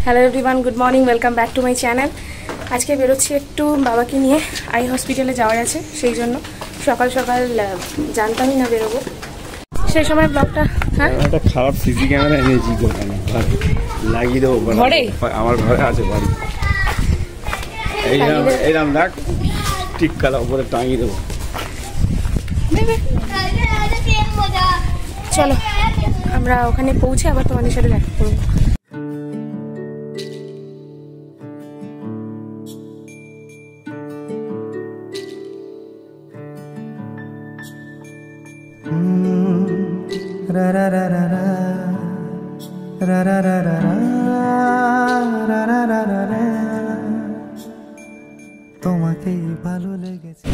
Hello everyone, good morning, welcome back to my channel. আজকে বেরোচ্ছি একটু বাবাকে নিয়ে আই হসপিটালে যাওয়ার আছে, সেই জন্য সকাল সকাল জানতামই না বেরোবো। সেই সময় ব্লগটা একটা খারাপ সিসি ক্যামেরা এনেছি দোকানে, লাগিয়ে দেবো ঘরে, আমার ঘরে আছে বাড়ি। এইরাম দেখ, টিক্কাটা উপরে টাঙিয়ে দেবো। চলো আমরা ওখানে পৌঁছে আবার তোমাদের সাথে দেখা করবো। তোমাকে ভালো লেগেছে।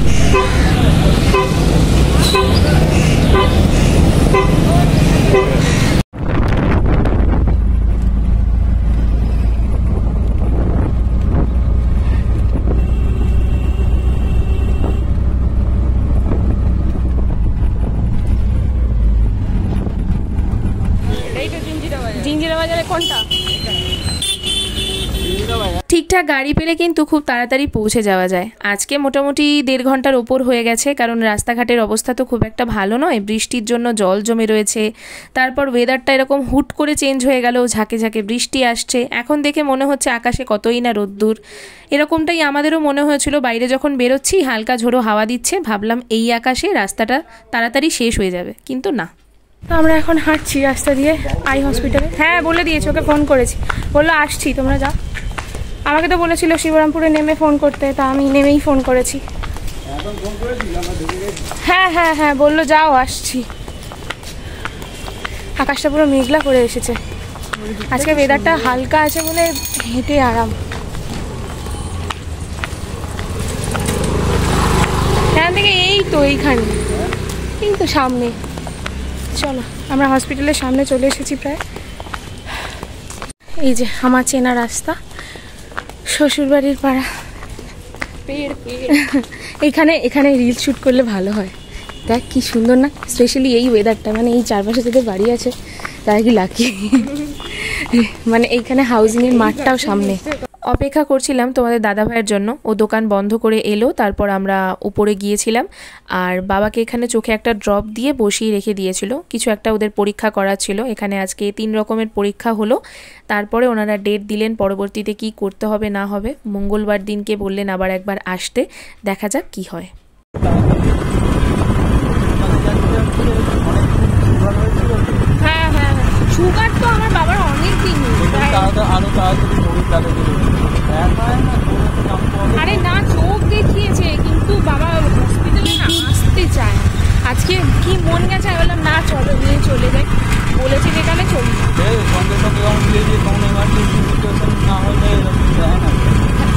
জিঞ্জিরা বাজারে কোনটা? ঠিকঠাক গাড়ি পেলে কিন্তু খুব তাড়াতাড়ি পৌঁছে যাওয়া যায়। আজকে মোটামুটি 1.5 ঘন্টার ওপর হয়ে গেছে, কারণ রাস্তাঘাটের অবস্থা তো খুব একটা ভালো নয়, বৃষ্টির জন্য জল জমে রয়েছে। তারপর ওয়েদারটা এরকম হুট করে চেঞ্জ হয়ে গেল, ঝাঁকে ঝাঁকে বৃষ্টি আসছে। এখন দেখে মনে হচ্ছে আকাশে কতই না রোদ্দুর। এরকমটাই আমাদেরও মনে হয়েছিল বাইরে যখন বেরোচ্ছি, হালকা ঝোড়ো হাওয়া দিচ্ছে, ভাবলাম এই আকাশে রাস্তাটা তাড়াতাড়ি শেষ হয়ে যাবে, কিন্তু না। তো আমরা এখন হাঁটছি রাস্তা দিয়ে আই হসপিটালে। হ্যাঁ বলে দিয়েছি, ওকে ফোন করেছি, বললো আসছি তোমরা যাও। আমাকে তো বলেছিল শিবরামপুরে নেমে ফোন করতে, তা আমি নেমেই ফোন করেছি। হ্যাঁ হ্যাঁ হ্যাঁ বললো যাও আসছি। আকাশটা পুরো মেঘলা করে এসেছে, আজকে ওয়েদারটা হালকা আছে বলে হেঁটে আরাম। এখান থেকে এই তো এইখানে, এই তো সামনে। চলো আমরা হসপিটালের সামনে চলে এসেছি প্রায়। এই যে আমার চেনা রাস্তা, শ্বশুরবাড়ির পাড়া। এখানে রিল শ্যুট করলে ভালো হয়। দেখ কি সুন্দর না, স্পেশালি এই ওয়েদারটা, মানে এই চারপাশে যাদের বাড়ি আছে তারা কি লাকি। মানে এইখানে হাউজিংয়ের মাঠটাও সামনে। অপেক্ষা করছিলাম তোমাদের দাদা ভাইয়ের জন্য, ও দোকান বন্ধ করে এলো, তারপর আমরা উপরে গিয়েছিলাম। আর বাবাকে এখানে চোখে একটা ড্রপ দিয়ে বসিয়ে রেখে দিয়েছিল, কিছু একটা ওদের পরীক্ষা করা ছিল। এখানে আজকে 3 রকমের পরীক্ষা হলো, তারপরে ওনারা ডেট দিলেন পরবর্তীতে কি করতে হবে না হবে। মঙ্গলবার দিনকে বললেন আবার একবার আসতে, দেখা যাক কি হয়। হ্যাঁ হ্যাঁ সুগার তো আমার বাবার অনেক দিন। আরে না, চোখ দেখিয়েছে কিন্তু বাবা হসপিটালে না আসতে চায়। আজকে কি মন গেছে, আমি বললাম না চলো নিয়ে চলে যাই, বলেছে যেখানে চলি।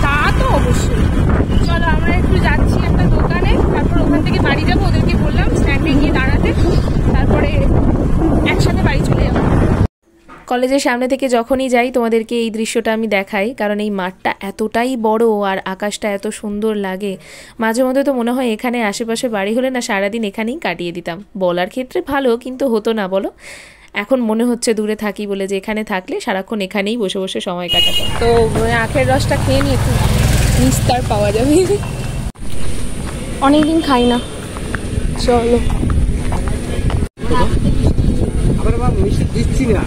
তা তো অবশ্যই, চলো আমরা একটু যাচ্ছি একটা দোকানে, তারপর ওখান থেকে বাড়ি যাবো। ওদেরকে বললাম স্ট্যান্ডে গিয়ে দাঁড়াতে, তারপরে একসাথে বাড়ি চলে যাবো। কলেজের সামনে থেকে যখনই যাই তোমাদেরকে এই দৃশ্যটা আমি দেখাই, কারণ এই মাঠটা এতটাই বড় আর আকাশটা এত সুন্দর লাগে। মাঝে মধ্যে তো মনে হয় এখানে আশেপাশে বাড়ি হলে না সারাদিন এখানেই কাটিয়ে দিতাম। বলার ক্ষেত্রে ভালো, কিন্তু হতো না বলো। এখন মনে হচ্ছে দূরে থাকি বলে যে এখানে থাকলে সারাক্ষণ এখানেই বসে বসে সময় কাটাতাম। তো আখের রসটা খেয়ে নিয়ে একটু নিস্তার পাওয়া যাবে, অনেকদিন খাই না। চলো মিষ্টি দিচ্ছি না,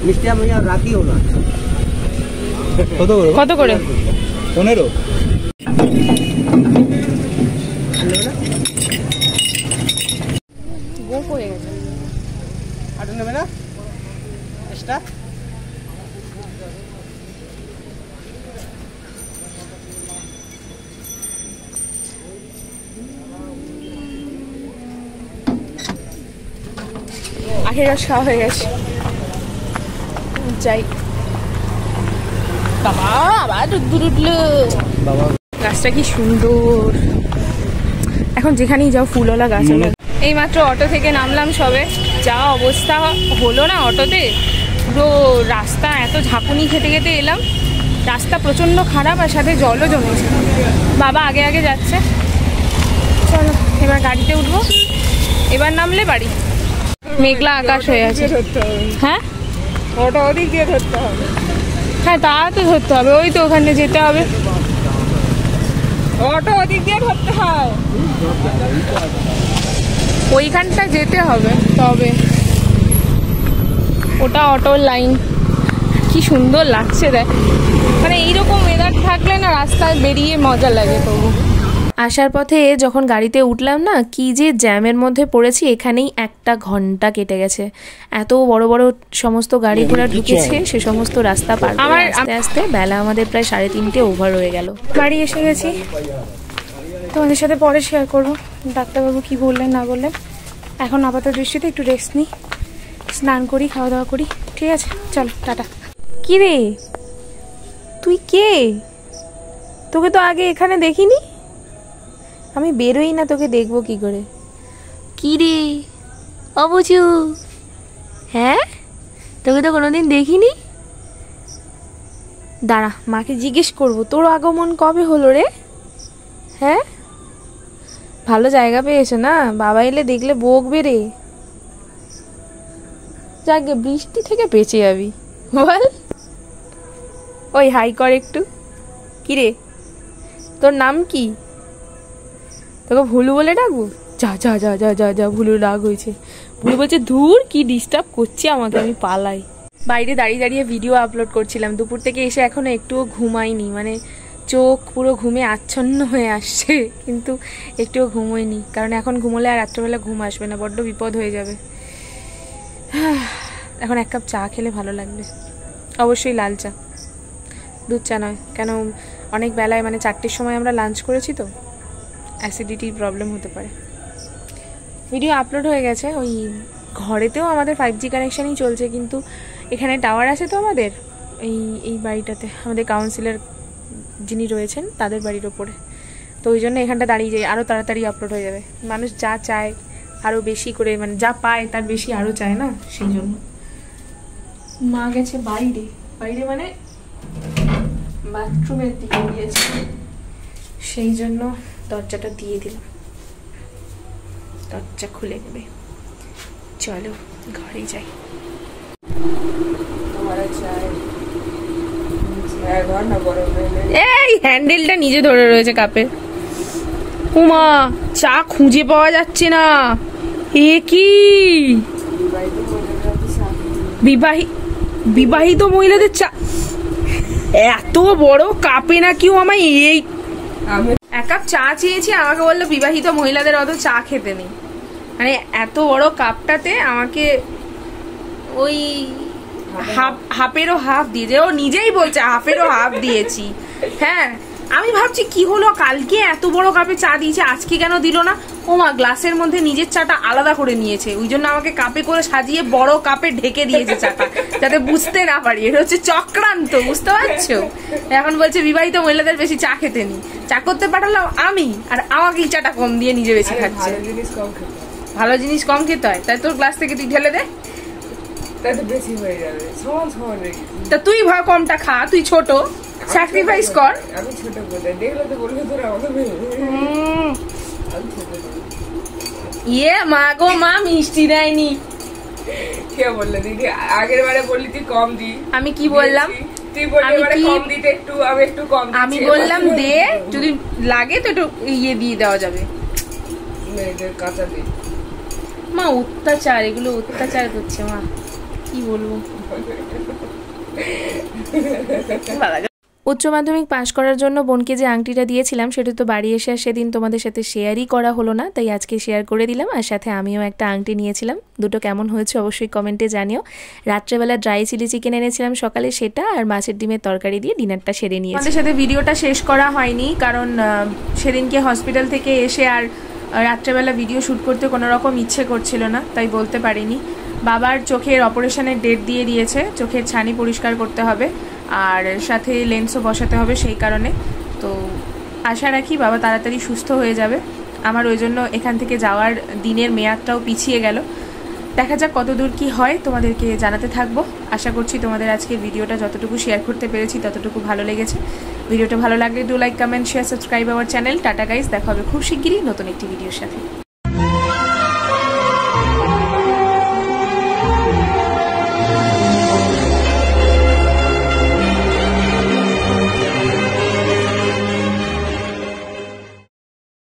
মিষ্টি আমি রাখিও না। কত করে? 15। গোপ হয়ে গেছে। আটা নেবে না এক্সট্রা? আখের রস খাওয়া হয়ে গেছে, যাই। বাবা আবার দূর উঠলো, গাছটা কি সুন্দর। এখন যেখানেই যাও ফুলওয়ালা গাছ। এই মাত্র অটো থেকে নামলাম সবে, যা অবস্থা হলো না অটোতে, পুরো রাস্তা এত ঝাঁকুনি খেতে খেতে এলাম। রাস্তা প্রচণ্ড খারাপ আর সাথে জলও জমেছে। বাবা আগে আগে যাচ্ছে, চলো এবার গাড়িতে উঠবো। এবার নামলে বাড়ি। মেঘলা আকাশ হয়ে আছে। হ্যাঁ, ওটা ওদিক দিয়ে ধরতে হবে। হ্যাঁ তা তো ধরতে হবে, ওই তো ওখানে যেতে হবে, অটো ওদিক দিয়ে ধরতে হয়, ওইখানটা যেতে হবে। তবে ওটা অটোর লাইন, কি সুন্দর লাগছে দেখ, মানে এইরকম ওয়েদার থাকলে না রাস্তায় বেরিয়ে মজা লাগে। তবু আসার পথে যখন গাড়িতে উঠলাম না, কি যে জ্যামের মধ্যে পড়েছি, এখানেই 1 ঘন্টা কেটে গেছে। এত বড় বড় সমস্ত গাড়ি ঘোড়া ঢুকেছে, সে সমস্ত রাস্তা পার করে আস্তে আস্তে বেলা আমাদের প্রায় 3:30 ওভার হয়ে গেল। বাড়ি এসে গেছি, তোমাদের সাথে পরে শেয়ার করবো ডাক্তারবাবু কি বললেন না বললেন। এখন আপাতত দৃষ্টিতে একটু রেস্ট নিই, স্নান করি, খাওয়া দাওয়া করি, ঠিক আছে? চলো টাটা। কি রে তুই কে? তোকে তো আগে এখানে দেখিনি, আমি বেরোই না, তোকে দেখবো কি করে? কি রে অবুঝু? হ্যাঁ তোকে তো কোনোদিন দেখিনি। দাঁড়া, মাকে জিজ্ঞেস করবো তোর আগমন কবে হলো রে? হ্যাঁ ভালো জায়গা পেয়েছো না? বাবা এলে দেখলে বকবে রে। যাকে বৃষ্টি থেকে বেঁচে যাবি বল। ওই হাই কর একটু। কি রে তোর নাম কি? তোকে ভুলু বলে ডাকবো? যা যা যা যা যা যা, ভুলুর রাগ হয়েছে। ভুলু বলছে ধুর কি ডিস্টার্ব করছি আমাকে, আমি পালাই। বাইরে দাঁড়িয়ে দাঁড়িয়ে ভিডিও আপলোড করছিলাম, দুপুর থেকে এসে এখনো একটুও ঘুমাইনি, মানে চোখ পুরো ঘুমে আচ্ছন্ন হয়ে আসছে, কিন্তু একটুও ঘুমোইনি, কারণ এখন ঘুমোলে আর রাত্রেবেলা ঘুম আসবে না, বড্ড বিপদ হয়ে যাবে। এখন 1 কাপ চা খেলে ভালো লাগবে, অবশ্যই লাল চা, দুধ চা নয়। কেন অনেক বেলায়, মানে 4টের সময় আমরা লাঞ্চ করেছি তো, অ্যাসিডিটির প্রবলেম হতে পারে। ভিডিও আপলোড হয়ে গেছে, ওই ঘরেতেও আমাদের 5G কানেকশানই চলছে, কিন্তু এখানে টাওয়ার আছে তো আমাদের এই বাড়িটাতে, আমাদের কাউন্সিলর যিনি রয়েছেন তাদের বাড়ির ওপরে, তো ওই জন্য এখানটা দাঁড়িয়ে যাই, আরও তাড়াতাড়ি আপলোড হয়ে যাবে। মানুষ যা চায় আরও বেশি করে, মানে যা পায় তার বেশি আরও চায় না, সেই জন্য। মা গেছে বাইরে, বাইরে মানে বাথরুমের দিকে গিয়েছে, সেই জন্য দরজাটা দিয়ে দিলাম, দরজা খুলে নেবে। চলো ঘরে যাই। এই হ্যান্ডেলটা নিজে ধরে রয়েছে কাপে। উমা চা খুঁজে পাওয়া যাচ্ছে না, এ কি? বিবাহিত মহিলাদের চা এত বড় কাপে না? কেউ আমায় এই 1 কাপ চা চেয়েছি, আমাকে বললো বিবাহিত মহিলাদের অত চা খেতে নেই, মানে এত বড় কাপটাতে আমাকে ওই হাফেরও হাফ দিয়েছে, ও নিজেই বলছে হাফেরও হাফ দিয়েছি। হ্যাঁ আমি ভাবছি কি হলো, কালকে এত বড় কাপে চা দিয়েছে, আজকে কেন দিল না? ও মা গ্লাসের মধ্যে নিজের চাটা আলাদা করে নিয়েছে, ওই জন্য আমাকে কাপে করে সাজিয়ে বড় কাপে ঢেকে দিয়েছে চাটা, যাতে বুঝতে না পারি। এটা হচ্ছে চক্রান্ত, বুঝতে পারছো? এখন বলছে বিবাহিত মহিলাদের বেশি চা খেতে নি, চা করতে পাঠালাম আমি, আর আমাকেই চাটা কম দিয়ে নিজে বেশি খাচ্ছে। ভালো জিনিস কম খেতে হয়, তাই তোর গ্লাস থেকে তুই ঢেলে দে, বেশি হয়ে যাবে, সমান সমান রেখে। তা তুই ভয় কমটা খা, তুই ছোট, স্যাক্রিফাইস কর। আমি ছোট বলতে দেখলে তো বলবে তোরা আমাকে। ইয়ে মা গো মা, মিষ্টি দেয়নি। কে বললে দিদি? আগের বারে বললি তুই কম দি। আমি কি বললাম? তুই বললি এবারে কম দিতে, একটু আমি একটু কম দিচ্ছি। আমি বললাম দে, যদি লাগে তো একটু ইয়ে দিয়ে দেওয়া যাবে, কাঁচা দি। মা অত্যাচার, এগুলো অত্যাচার করছে মা, কি বলবো। উচ্চ মাধ্যমিক পাশ করার জন্য বোনকে যে আংটিটা দিয়েছিলাম, সেটা তো বাড়ি এসে সেদিন তোমাদের সাথে শেয়ারই করা হলো না, তাই আজকে শেয়ার করে দিলাম। আর সাথে আমিও একটা আংটি নিয়েছিলাম, দুটো কেমন হয়েছে অবশ্যই কমেন্টে জানিও। রাত্রেবেলা ড্রাই চিলি চিকেন এনেছিলাম সকালে, সেটা আর মাছের ডিমের তরকারি দিয়ে ডিনারটা সেরে নিয়েছি। আমাদের সাথে ভিডিওটা শেষ করা হয়নি, কারণ সেদিনকে হসপিটাল থেকে এসে আর রাত্রেবেলা ভিডিও শ্যুট করতে কোনো রকম ইচ্ছে করছিল না, তাই বলতে পারিনি। বাবার চোখের অপারেশনের ডেট দিয়ে দিয়েছে, চোখের ছানি পরিষ্কার করতে হবে, আর সাথে লেন্সও বসাতে হবে, সেই কারণে। তো আশা রাখি বাবা তাড়াতাড়ি সুস্থ হয়ে যাবে। আমার ওই জন্য এখান থেকে যাওয়ার দিনের মেয়াদটাও পিছিয়ে গেল। দেখা যাক কতদূর কি হয়, তোমাদেরকে জানাতে থাকবো। আশা করছি তোমাদের আজকের ভিডিওটা যতটুকু শেয়ার করতে পেরেছি ততটুকু ভালো লেগেছে। ভিডিওটা ভালো লাগলে do like, comment, share, subscribe our channel. Tata guys, দেখা হবে খুব শিগগিরই নতুন একটি ভিডিওর সাথে।